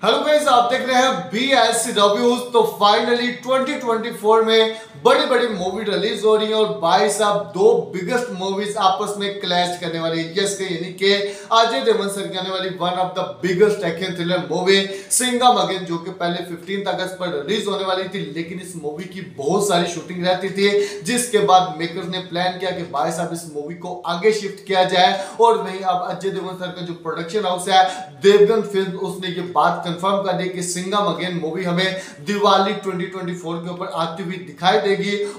Hello guys, आप देख रहे हैं BSCWs। तो फाइनली 2024 में बड़ी बड़ी मूवी रिलीज हो रही है और भाई साहब दो बिगेस्ट मूवीज आपस में क्लैश करने वाली है। यस यानी कि अजय देवगन सर की आने वाली one of the biggest action thriller movie Singham again, जो कि पहले 15 अगस्त पर रिलीज होने वाली थी, लेकिन इस मूवी की बहुत सारी शूटिंग रहती थी, जिसके बाद मेकर्स ने प्लान किया कि भाई साहब इस मूवी को आगे शिफ्ट किया जाए। और वहीं अब अजय देवगन सर का जो प्रोडक्शन हाउस है देवगन फिल्म, उसने ये बात कंफर्म कर दी कि सिंघम अगेन मूवी हमें दिवाली 2024 के ऊपर आती हुई दिखाई देगी।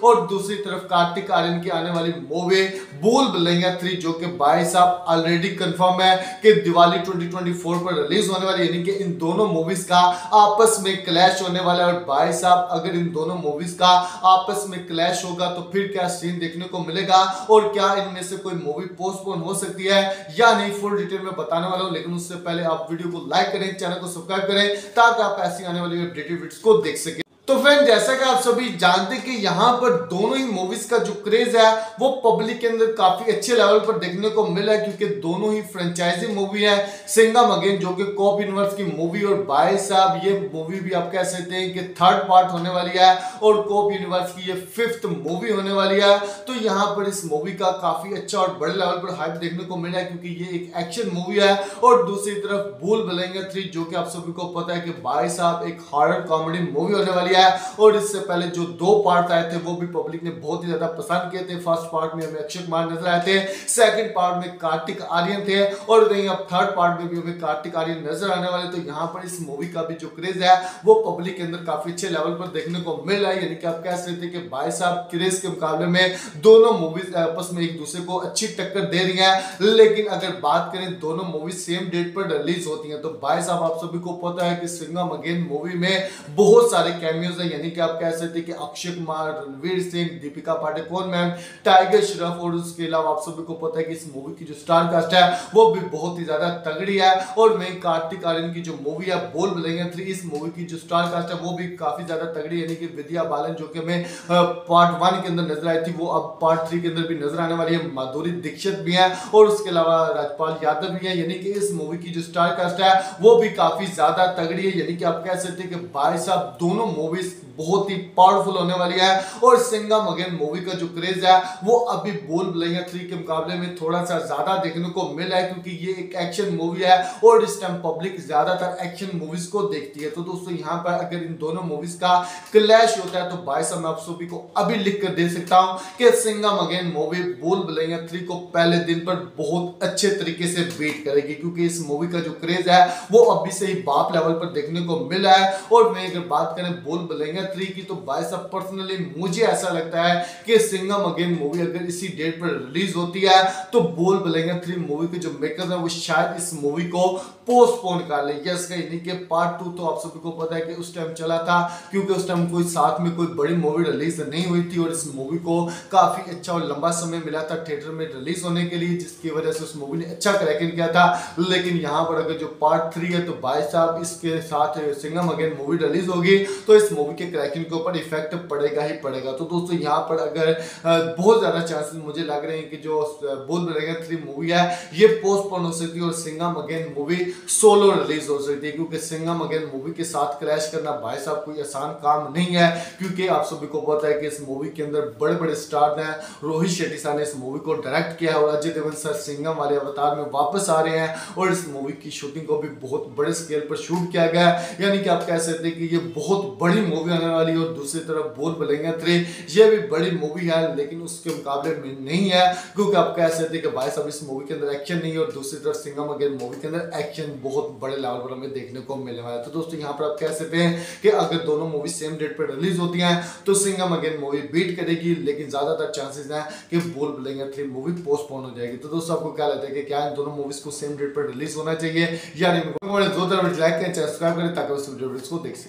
और दूसरी तरफ कार्तिक आर्यन की आने वाली मूवी भूल भुलैया 3, जो कि भाई साहब ऑलरेडी कंफर्म है कि दिवाली 2024 पर रिलीज होने वाली, यानी कि इन दोनों मूवीज का आपस में क्लैश होने वाला है। और भाई साहब अगर इन दोनों मूवीज का आपस में क्लैश होगा तो फिर क्या सीन देखने को मिलेगा और क्या इनमें से कोई मूवी पोस्टपोन हो सकती है या नहीं, फुल डिटेल में बताने वाला हूं। लेकिन उससे पहले आप वीडियो को लाइक करें, चैनल को सब्सक्राइब करें, ताकि आप ऐसी आने वाली अपडेटेड वीडियोस को देख सकें। तो फ्रेंड, जैसा कि आप सभी जानते हैं कि यहाँ पर दोनों ही मूवीज का जो क्रेज है वो पब्लिक के अंदर काफी अच्छे लेवल पर देखने को मिला है, क्योंकि दोनों ही फ्रेंचाइजी मूवी है। सिंघम अगेन जो कि कॉप यूनिवर्स की मूवी, और भाई साहब ये मूवी भी आप कह सकते हैं कि थर्ड पार्ट होने वाली है और कॉप यूनिवर्स की ये 5th मूवी होने वाली है। तो यहाँ पर इस मूवी का काफी अच्छा और बड़े लेवल पर हाइप देखने को मिला है, क्योंकि ये एक एक्शन मूवी है। और दूसरी तरफ भूल भुलैया 3, जो कि आप सभी को पता है कि भाई साहब एक हॉरर कॉमेडी मूवी होने वाली है। और इससे पहले जो 2 पार्ट आए थे वो भी पब्लिक ने बहुत ही ज्यादा पसंद किए थे। फर्स्ट पार्ट में हमें अक्षय कुमार नजर आए थे, सेकंड पार्ट में कार्तिक आर्यन थे, और वहीं अब थर्ड पार्ट में भी हमें कार्तिक आर्यन नजर आने वाले। तो यहाँ पर इस मूवी का भी जो क्रेज है वो पब्लिक के अंदर काफी अच्छे लेवल पर देखने को मिल रहा है। यानी कि आप कह सकते हैं कि भाई साहब क्रेज के मुकाबले में दोनों मूवीज आपस में एक दूसरे को अच्छी टक्कर दे रही है। लेकिन अगर बात करें दोनों मूवी सेम डेट पर रिलीज होती हैं, तो भाई साहब आप सभी को पता है कि सिंघम अगेन मूवी में बहुत सारे कैमियोज है। यानी कि आप कह सकते हैं कि अक्षय कुमार, रणवीर सिंह, दीपिका पादुकोण मैम, टाइगर श्रॉफ, और उसके अलावा आप सभी को पता है कि इस मूवी की जो स्टार कास्ट है वो भी बहुत ही ज्यादा तगड़ी है। और मैं कार्तिक आर्यन की जो मूवी है भूल भुलैया 3, इस मूवी की जो स्टार कास्ट है वो भी काफी ज्यादा तगड़ी, यानी कि विद्या बालन जो कि हमें पार्ट 1 के अंदर नजर आई थी वो अब पार्ट 3 के अंदर भी नजर आने वाली है। माधुरी दीक्षित भी है और उसके अलावा राजपाल यादव भी है। यानी कि इस मूवी की जो स्टार कास्ट है वो भी काफी ज्यादा तगड़ी है। यानी कि आप कह सकते हैं कि भाई साहब दोनों मूवीज बहुत ही पावरफुल होने वाली है। और सिंघम अगेन मूवी का जो क्रेज है वो अभी भूल भुलैया 3 के मुकाबले में थोड़ा सा ज्यादा देखने को मिला है, क्योंकि ये एक एक्शन मूवी है और इस टाइम पब्लिक ज्यादातर एक्शन मूवीज को देखती है। तो दोस्तों यहाँ पर अगर इन दोनों मूवीज का क्लैश होता है तो भाई साहब मैं आप सभी को अभी लिख कर दे सकता हूं कि सिंघम अगेन मूवी भूल भुलैया 3 को पहले दिन पर बहुत अच्छे तरीके से बीट करेगी, क्योंकि इस मूवी का जो क्रेज है वो अभी से ही बाप लेवल पर देखने को मिला है। और मैं अगर बात करें भूल भुलैया 3 की, तो भाई साहब पर्सनली मुझे ऐसा लगता है कि सिंघम अगेन मूवी अगर इसी डेट पर रिलीज होती है तो भूल भुलैया 3 मूवी के जो मेकर्स हैं वो शायद इस मूवी को पोस्टपोन कर ले। यस यानी कि पार्ट 2 तो आप सभी को पता है कि उस टाइम चला था, क्योंकि उस टाइम कोई साथ में कोई बड़ी मूवी रिलीज नहीं हुई थी और इस मूवी को काफी अच्छा और लंबा समय मिला था थिएटर में रिलीज होने के लिए, जिसकी वजह से उस मूवी ने अच्छा कलेक्शन किया था। लेकिन यहाँ पर अगर जो पार्ट 3 है तो भाई साहब इसके साथ सिंघम अगेन मूवी रिलीज होगी तो इस मूवी के क्रैकिंग के ऊपर इफेक्ट पड़ेगा ही पड़ेगा। तो दोस्तों यहाँ पर अगर बहुत ज्यादा चांसेस मुझे लग रहे हैं कि जो भूल भुलैया 3 मूवी है ये पोस्टपोन हो सकती है और Singham again movie solo release हो सकती है, क्योंकि सिंघम अगेन मूवी के साथ क्रैश करना भाई साहब कोई आसान काम नहीं है। क्योंकि आप सभी को पता है कि इस मूवी के अंदर बड़े बड़े स्टार हैं। रोहित शेट्टी साहब ने इस मूवी को डायरेक्ट किया है और अजय देवगन सर सिंघम वाले अवतार में वापस आ रहे हैं और इस मूवी की शूटिंग को भी बहुत बड़े स्केल पर शूट किया गया है। यानी कि आप कह सकते हैं कि ये बहुत बड़ी मूवी आने वाली है। और दूसरी तरफ भूल भुलैया 3 ये भी बड़ी मूवी है, लेकिन उसके मुकाबले में नहीं है, क्योंकि आप कह सकते हैं कि भाई साहब इस मूवी के अंदर एक्शन नहीं है और दूसरी तरफ सिंघम अगेन मूवी के अंदर एक्शन बहुत बड़े लेवल पर हमें देखने को मिलने वाला है। तो दोस्तों यहाँ पर आप कह सकते हैं कि अगर दोनों मूवी सेम डेट पर रिलीज होती हैं तो सिंघम अगेन मूवी बीट करेगी, लेकिन ज्यादातर चांसेस हैं कि भूल भुलैया 3 मूवी पोस्टपोन हो जाएगी। तो दोस्तों आपको क्या लगता है कि क्या इन दोनों मूवीज को सेम डेट पर रिलीज होना चाहिए या नहीं? जोरदार लाइक करें, सब्सक्राइब करें ताकि उस वीडियो को देख सकें।